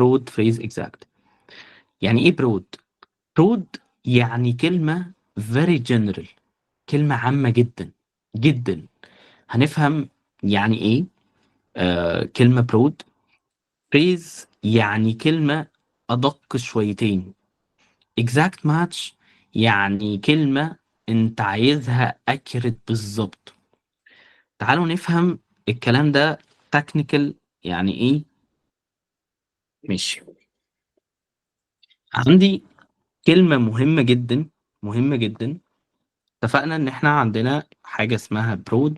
برود فريز اكزاكت. يعني ايه برود؟ برود يعني كلمة very general، كلمة عامة جدا جدا. هنفهم يعني ايه كلمة برود. فريز يعني كلمة أدق شويتين. exact match يعني كلمة انت عايزها accurate بالظبط. تعالوا نفهم الكلام ده technical يعني ايه. ماشي. عندي كلمة مهمة جدا، مهمة جدا. اتفقنا ان احنا عندنا حاجة اسمها برود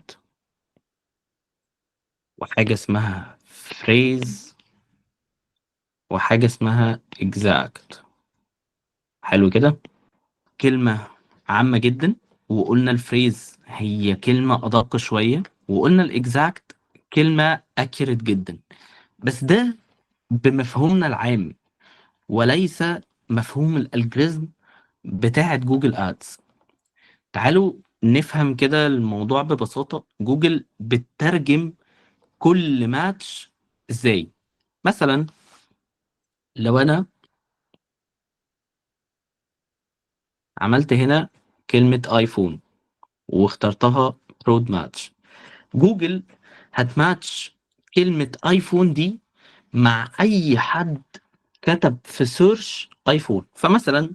وحاجة اسمها phrase وحاجة اسمها exact. حلو كده. كلمة عامة جدا، وقلنا الفريز هي كلمة أدق شوية، وقلنا الإكزاكت كلمة أكيرت جدا. بس ده بمفهومنا العام، وليس مفهوم الالجوريزم بتاعة جوجل ادز. تعالوا نفهم كده الموضوع ببساطة. جوجل بتترجم كل ماتش ازاي. مثلا لو انا عملت هنا كلمة ايفون واخترتها برود ماتش، جوجل هتماتش كلمة ايفون دي مع اي حد كتب في سيرش ايفون. فمثلا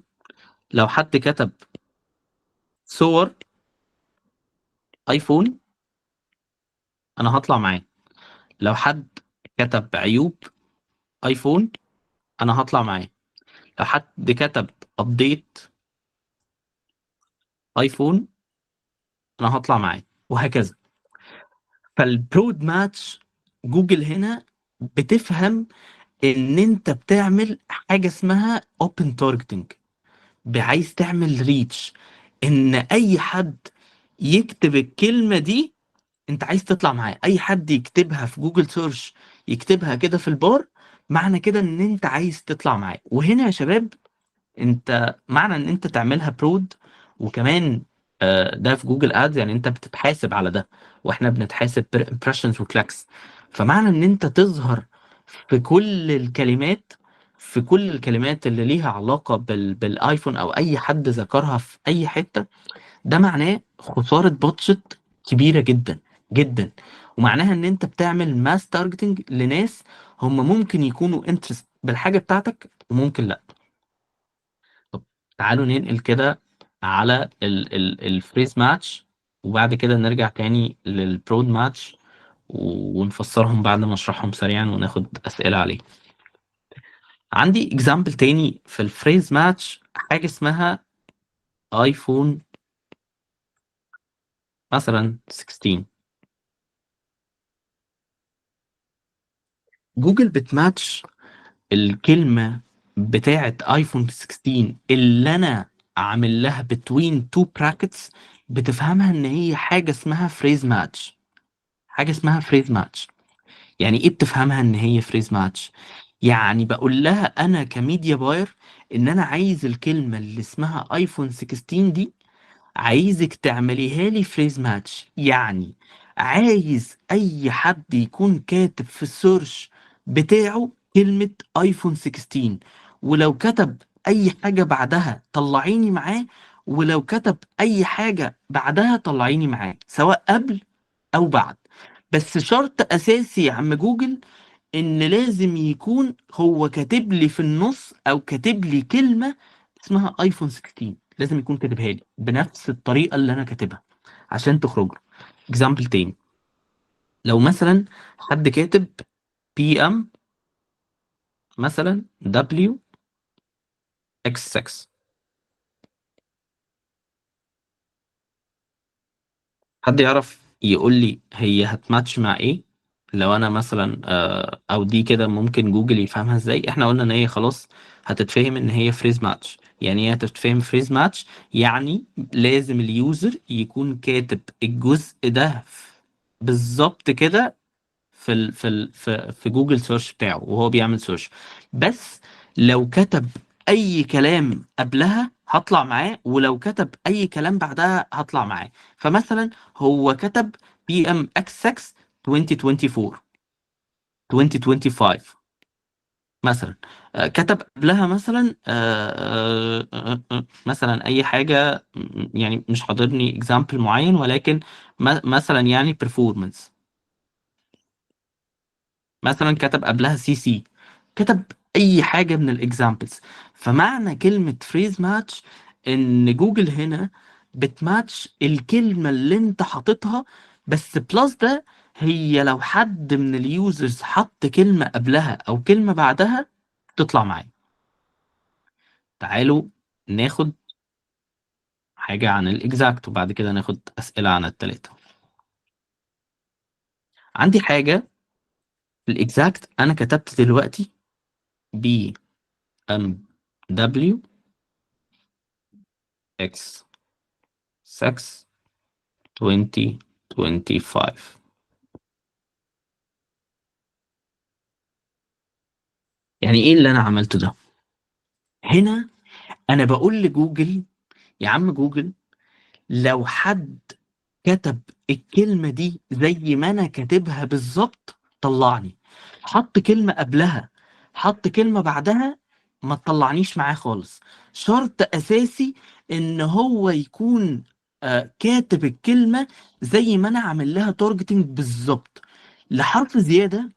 لو حد كتب صور ايفون انا هطلع معاه. لو حد كتب عيوب ايفون انا هطلع معاه. لو حد كتب ابديت ايفون انا هطلع معاه، وهكذا. فالبرود ماتش جوجل هنا بتفهم ان انت بتعمل حاجه اسمها اوبن تارجتنج، عايز تعمل ريتش، ان اي حد يكتب الكلمه دي انت عايز تطلع معاه. اي حد يكتبها في جوجل سيرش، يكتبها كده في البار، معنى كده ان انت عايز تطلع معاه. وهنا يا شباب انت معنى ان انت تعملها برود، وكمان ده في جوجل ادز يعني انت بتتحاسب على ده، واحنا بنتحاسب امبريشنز وكلاكس. فمعنى ان انت تظهر في كل الكلمات، في كل الكلمات اللي ليها علاقة بالايفون او اي حد ذكرها في اي حتة، ده معناه خسارة بادجت كبيرة جدا جدا. ومعناها ان انت بتعمل ماس تارجتنج لناس هم ممكن يكونوا انترست بالحاجة بتاعتك وممكن لا. طب تعالوا ننقل كده على الفريز ماتش، وبعد كده نرجع تاني للبرود ماتش ونفسرهم بعد ما اشرحهم سريعا وناخد اسئلة عليه. عندي اكزامبل تاني في الفريز ماتش، حاجة اسمها ايفون مثلا 16. جوجل بتماتش الكلمة بتاعة ايفون 16 اللي انا عامل لها between two brackets، بتفهمها ان هي حاجة اسمها فريز ماتش. حاجة اسمها فريز ماتش يعني ايه؟ بتفهمها ان هي فريز ماتش يعني بقول لها انا كميديا باير ان انا عايز الكلمة اللي اسمها ايفون 16 دي، عايزك تعمليها لي فريز ماتش. يعني عايز اي حد يكون كاتب في السيرش بتاعه كلمة ايفون 16، ولو كتب اي حاجة بعدها طلعيني معاه، ولو كتب اي حاجة بعدها طلعيني معاه، سواء قبل او بعد. بس شرط اساسي يا عم جوجل ان لازم يكون هو كاتب لي في النص او كاتب لي كلمة اسمها ايفون 16، لازم يكون كاتبها لي بنفس الطريقة اللي انا كاتبها عشان تخرج له. اكزامبل تاني، لو مثلا حد كاتب بي ام مثلا دبليو اكس 6، حد يعرف يقول لي هي هتماتش مع ايه؟ لو انا مثلا او دي كده ممكن جوجل يفهمها ازاي؟ احنا قلنا ان هي خلاص هتتفهم ان هي فريز ماتش. يعني ايه هتتفهم فريز ماتش؟ يعني لازم اليوزر يكون كاتب الجزء ده بالظبط كده في جوجل سيرش بتاعه وهو بيعمل سيرش. بس لو كتب اي كلام قبلها هطلع معاه، ولو كتب اي كلام بعدها هطلع معاه. فمثلا هو كتب بي ام اكس 6 2024 2025، مثلا كتب قبلها مثلا مثلا اي حاجه، يعني مش حاضرني اكزامبل معين، ولكن مثلا يعني performance. مثلا كتب قبلها سي سي، كتب اي حاجه من الاكزامبلز. فمعنى كلمه فريز ماتش ان جوجل هنا بتماتش الكلمه اللي انت حاططها، بس بلس ده، هي لو حد من اليوزرز حط كلمه قبلها او كلمه بعدها تطلع معايا. تعالوا ناخد حاجه عن الاكزاكت وبعد كده ناخد اسئله عن التلاته. عندي حاجه في الاكزاكت، انا كتبت دلوقتي بي ام دبليو اكس 6 2025. يعني ايه اللي انا عملته ده؟ هنا انا بقول لجوجل، يا عم جوجل، لو حد كتب الكلمة دي زي ما انا كاتبها بالظبط طلعني. حط كلمة قبلها، حط كلمة بعدها، ما تطلعنيش معاه خالص. شرط اساسي ان هو يكون كاتب الكلمة زي ما انا عامل لها تارجتنج بالظبط، لحرف زيادة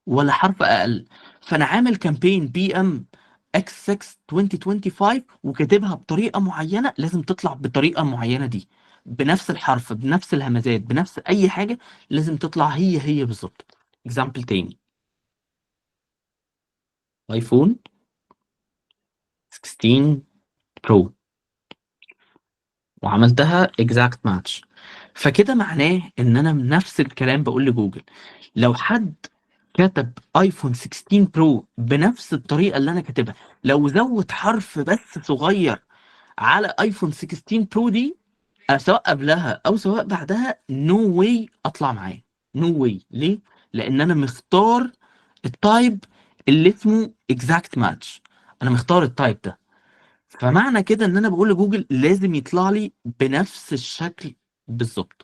ولا حرف اقل. فانا عامل كامبين بي ام اكس 6 2025 وكاتبها بطريقه معينه، لازم تطلع بالطريقه المعينه دي، بنفس الحرف، بنفس الهمزات، بنفس اي حاجه، لازم تطلع هي هي بالظبط. اكزامبل تاني، ايفون 16 برو، وعملتها اكزاكت ماتش. فكده معناه ان انا نفس الكلام بقول لجوجل، لو حد كتب ايفون 16 برو بنفس الطريقه اللي انا كاتبها، لو زود حرف بس صغير على ايفون 16 برو دي، سواء قبلها او سواء بعدها، نو واي اطلع معاه. نو واي. ليه؟ لان انا مختار التايب اللي اسمه اكزاكت ماتش، انا مختار التايب ده. فمعنى كده ان انا بقول لجوجل لازم يطلع لي بنفس الشكل بالظبط.